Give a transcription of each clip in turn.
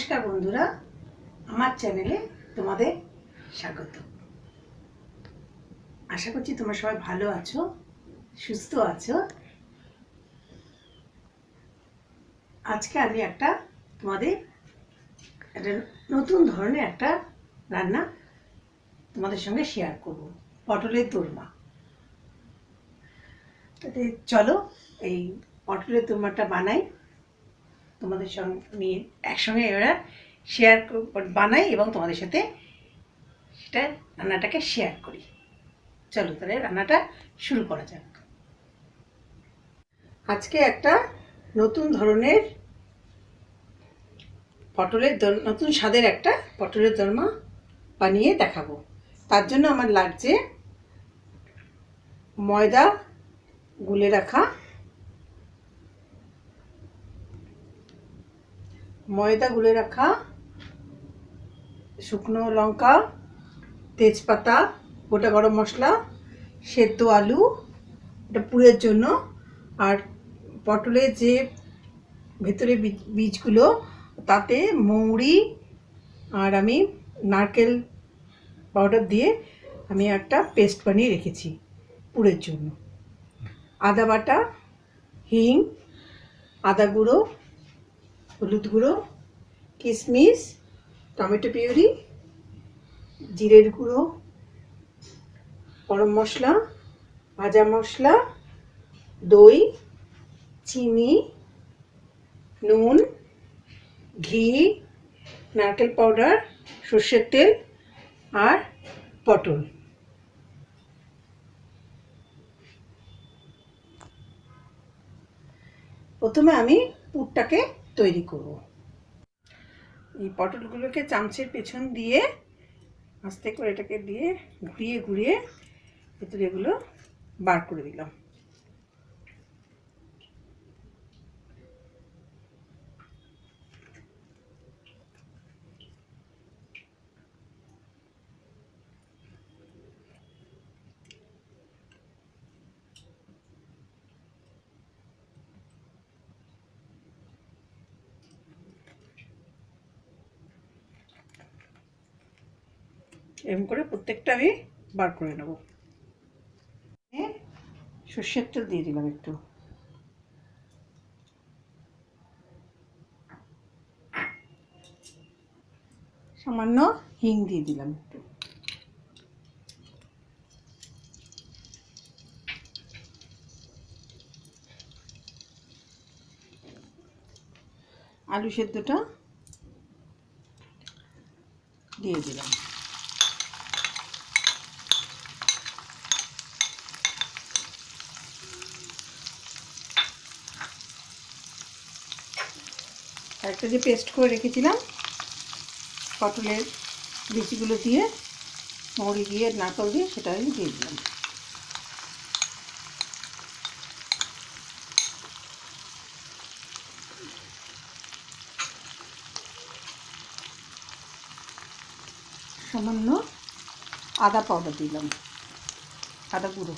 নমস্কার বন্ধুরা, আমার চ্যানেলে তোমাদের স্বাগত। আশা করছি তোমরা সবাই ভালো আছো, সুস্থ আছো। আজকে আমি তোমাদের একটা নতুন ধরনের একটা রান্না তোমাদের সঙ্গে শেয়ার করব, পটলের দোরমা। চলো এই পটলের দোরমাটা বানাই, তোমাদের সঙ্গে নিয়ে একসঙ্গে এরা শেয়ার বানাই এবং তোমাদের সাথে সেটা রান্নাটাকে শেয়ার করি। চলো তাহলে রান্নাটা শুরু করা যাক। আজকে একটা নতুন ধরনের নতুন স্বাদের একটা পটলের দোরমা বানিয়ে দেখাবো। তার জন্য আমার লাগছে ময়দা গুলে রাখা, শুকনো লঙ্কা, তেজপাতা, গোটা গরম মশলা, সেদ্ধ আলু, এটা পুরের জন্য, আর পটলের যে ভেতরে বীজগুলো তাতে মৌরি আর আমি নারকেল পাউডার দিয়ে আমি একটা পেস্ট বানিয়ে রেখেছি পুরের জন্য। আদা বাটা, হিং, আদা গুঁড়ো, হলুদ গুঁড়ো, কিশমিশ, টমেটো পিউরি, জিরের গুঁড়ো, গরম মশলা, ভাজা মশলা, দই, চিনি, নুন, ঘি, নারকেল পাউডার, সর্ষের তেল আর পটল। প্রথমে আমি পুরটাকে তৈরি করব। এই পটলগুলোকে চামচের পেছন দিয়ে আস্তে করে এটাকে দিয়ে ঘুরিয়ে ঘুরিয়ে ভেতরে এগুলো বার করে দিলাম। এরকম করে প্রত্যেকটা আমি বার করে নেব। সর্ষের তেল দিয়ে দিলাম একটু, সামান্য হিং দিয়ে দিলাম একটু, আলু সেদ্ধটা দিয়ে দিলাম, একটা যে পেস্ট করে রেখেছিলাম পটলের বীজগুলো দিয়ে, মৌরি দিয়ে, নারকেল দিয়ে, সেটা আমি দিয়ে দিলাম। সামান্য আদা পাউডার দিলাম, আদা গুঁড়ো,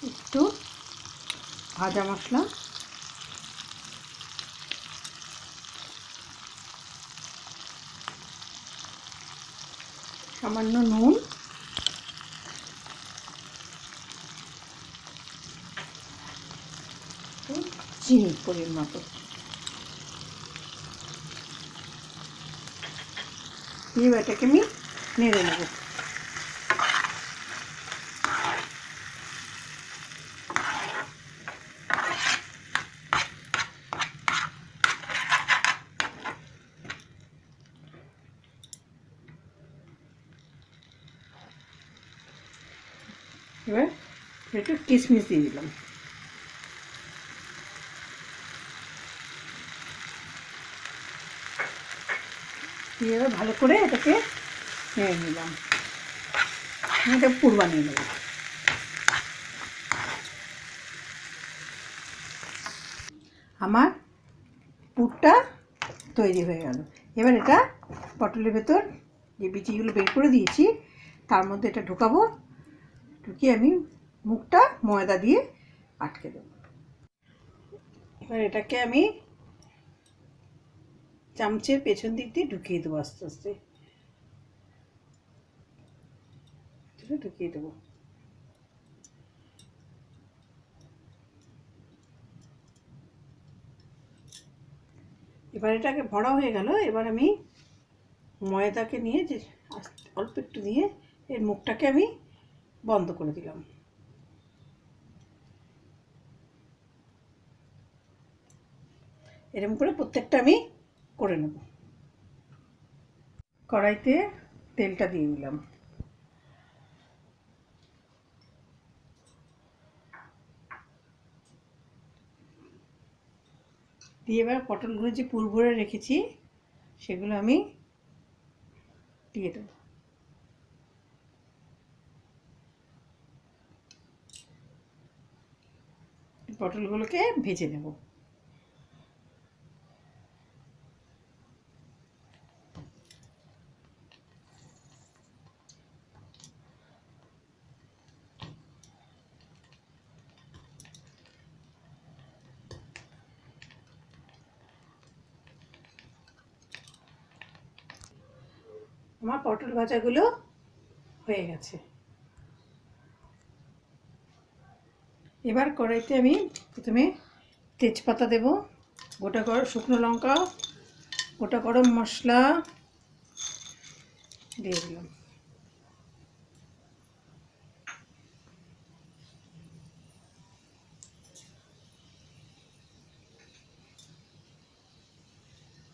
একটু ভাজা মশলা, সামান্য নুন, চিনি পরিমাণ মতো, দিয়ে এটাকে আমি নেড়ে নেব। এবার একটু কিশমিশ দিয়ে দিলাম, দিয়ে এবার ভালো করে এটাকে নেড়ে নিলাম। এটা পুর বানিয়ে নেব। আমার পুরটা তৈরি হয়ে গেল। এবার এটা পটলের ভেতর যে বিচিগুলো বের করে দিয়েছি তার মধ্যে এটা ঢোকাবো, ঢুকিয়ে আমি মুখটা ময়দা দিয়ে আটকে দেব। এবার এটাকে আমি চামচের পেছন দিক দিয়ে ঢুকিয়ে দেবো, আস্তে আস্তে ঢুকিয়ে দেবো। এবার এটাকে ভরা হয়ে গেল। এবার আমি ময়দাকে নিয়ে যে অল্প একটু দিয়ে এর মুখটাকে আমি বন্ধ করে দিলাম। এরকম করে প্রত্যেকটা আমি করে নেব। কড়াইতে তেলটা দিয়ে দিলাম। দিয়ে এবার পটলগুলো যে পুর ভরে রেখেছি সেগুলো আমি দিয়ে দেব। পটলগুলোকে ভেজে নেব। আমার পটল ভাজাগুলো হয়ে গেছে। এবার কড়াইতে আমি প্রথমে তেজপাতা দেব, গোটা শুকনো লঙ্কা, গোটা গরম মশলা দিয়ে দিলাম।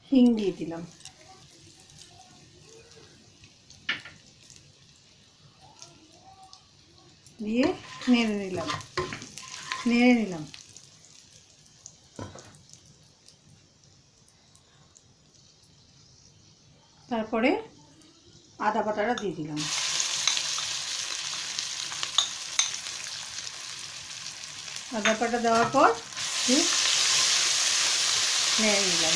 হিং দিয়ে দিলাম। দিয়ে নেড়ে নিলাম। তারপরে আদা বাটাটা দিয়ে দিলাম। আদা বাটা দেওয়ার পর নেড়ে নিলাম।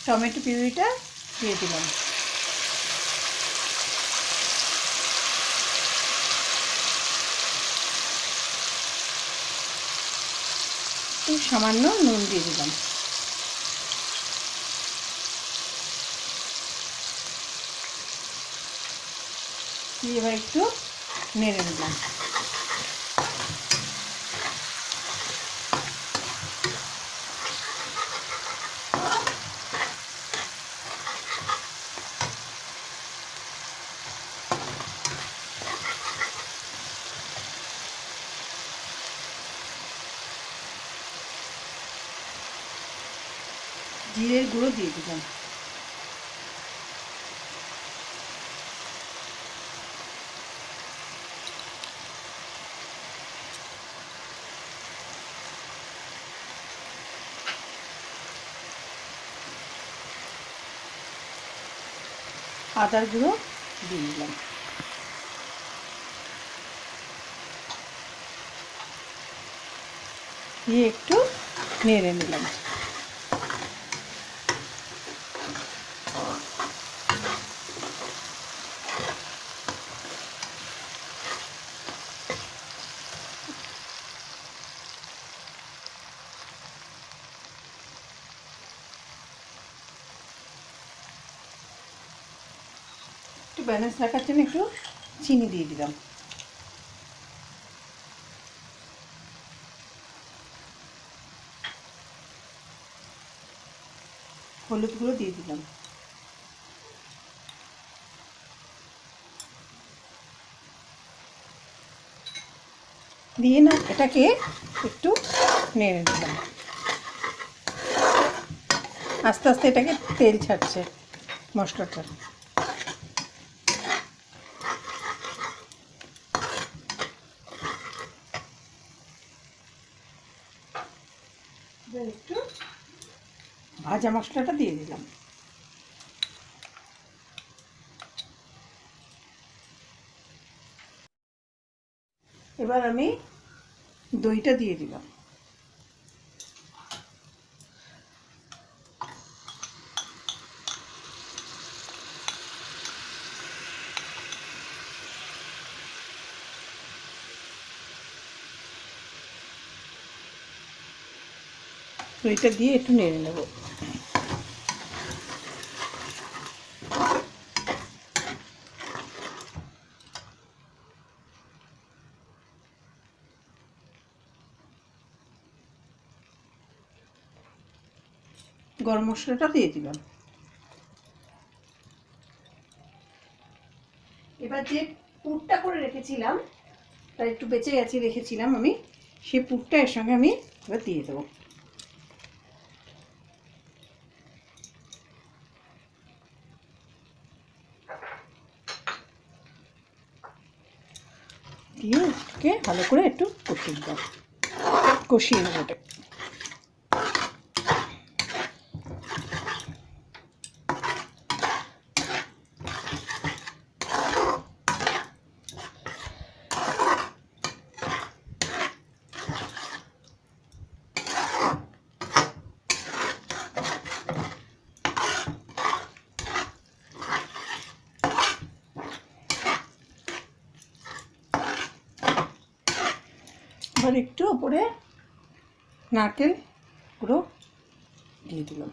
টমেটো পিউরিটা দিয়ে দিলাম। সামান্য নুন দিয়ে দিলাম। এবার একটু নেড়ে নিলাম। জিরের গুঁড়ো দিয়ে দিলাম। আদার গুঁড়ো দিয়ে দিলাম। দিয়ে একটু নেড়ে নিলাম। একটু ব্যালেন্স রাখার জন্য একটু চিনি দিয়ে দিলাম। হলুদ গুঁড়ো দিয়ে দিলাম। দিয়ে না এটাকে একটু নেড়ে দিলাম। আস্তে আস্তে এটাকে তেল ছাড়ছে মশলাটা। একটু ভাজা মশলাটা দিয়ে দিলাম। এবার আমি দইটা দিয়ে দিলাম। তো এটা দিয়ে একটু নেড়ে নেব। গরম মশলাটা দিয়ে দিলাম। এবার যে পুরটা করে রেখেছিলাম, তার একটু বেঁচে গেছে রেখেছিলাম আমি, সেই পুরটা এর সঙ্গে আমি এবার দিয়ে দেবো। দিয়ে এটাকে ভালো করে একটু কষিয়ে নেবো ওটা। এবার একটু ওপরে নারকেল গুঁড়ো দিয়ে দিলাম।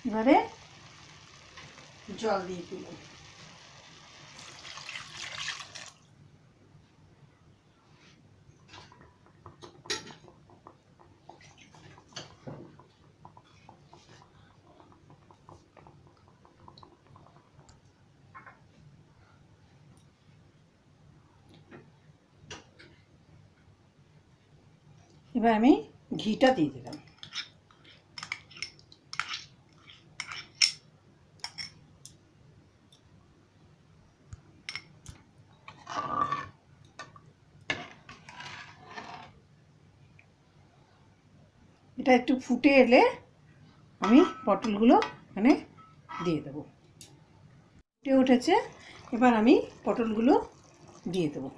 এবারে জল দিয়ে দিলাম। এবার আমি ঘিটা দিয়ে দিলাম। এটা একটু ফুটে এলে আমি পটলগুলো এখানে দিয়ে দেবো। ফুটে উঠেছে, এবার আমি পটলগুলো দিয়ে দেবো।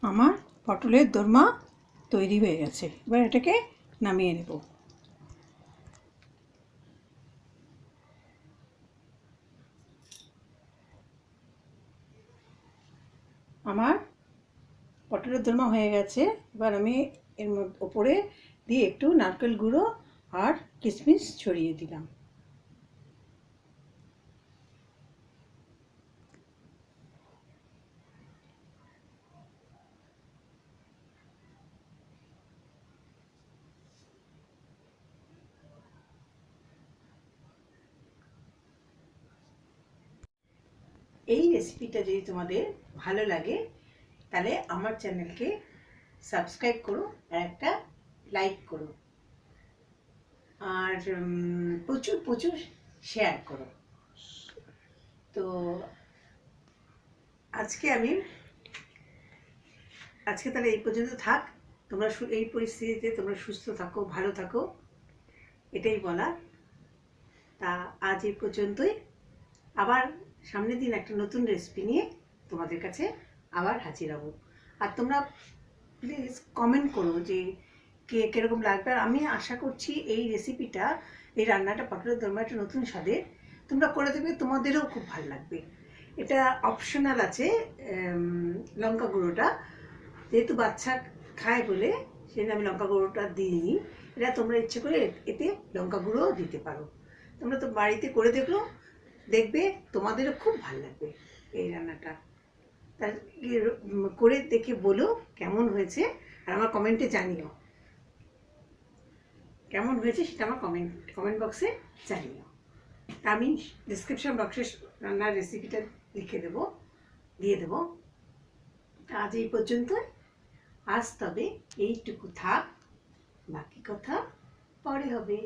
আমার পটলের দোরমা তৈরি হয়ে গেছে। এবার এটাকে নামিয়ে নেব। আমার পটলের দোরমা হয়ে গেছে। এবার আমি এর ওপরে দিয়ে একটু নারকেল গুঁড়ো আর কিশমিশ ছড়িয়ে দিলাম। এই রেসিপিটা যদি তোমাদের ভালো লাগে তাহলে আমার চ্যানেলকে সাবস্ক্রাইব করো আর একটা লাইক করো, আর প্রচুর প্রচুর শেয়ার করো। তো আজকে তাহলে এই পর্যন্ত থাক। তোমরা এই পরিস্থিতিতে তোমরা সুস্থ থাকো, ভালো থাকো, এটাই বলা। তা আজ এই পর্যন্তই। আবার সামনের দিন একটা নতুন রেসিপি নিয়ে তোমাদের কাছে আবার হাজির হব। আর তোমরা প্লিজ কমেন্ট করো যে কে কীরকম লাগবে। আর আমি আশা করছি এই রেসিপিটা, এই রান্নাটা পটলের দোরমা একটা নতুন স্বাদের, তোমরা করে দেবে, তোমাদেরও খুব ভালো লাগবে। এটা অপশনাল আছে, লঙ্কা গুঁড়োটা যেহেতু বাচ্চা খায় বলে সেজন্য আমি লঙ্কা গুঁড়োটা দিইনি। এটা তোমরা ইচ্ছে করে এতে লঙ্কা গুঁড়োও দিতে পারো। তোমরা তো বাড়িতে করে দেখবে তোমাদেরও খুব ভালো লাগবে এই রান্নাটা। তার করে দেখে বলো কেমন হয়েছে, আর আমার কমেন্টে জানিও কেমন হয়েছে, সেটা আমার কমেন্ট বক্সে জানিও। আমি ডিসক্রিপশন বক্সে রান্নার রেসিপিটা দিয়ে দেবো। আজ এই পর্যন্ত। আজ তবে এইটুকু থাক, বাকি কথা পরে হবে।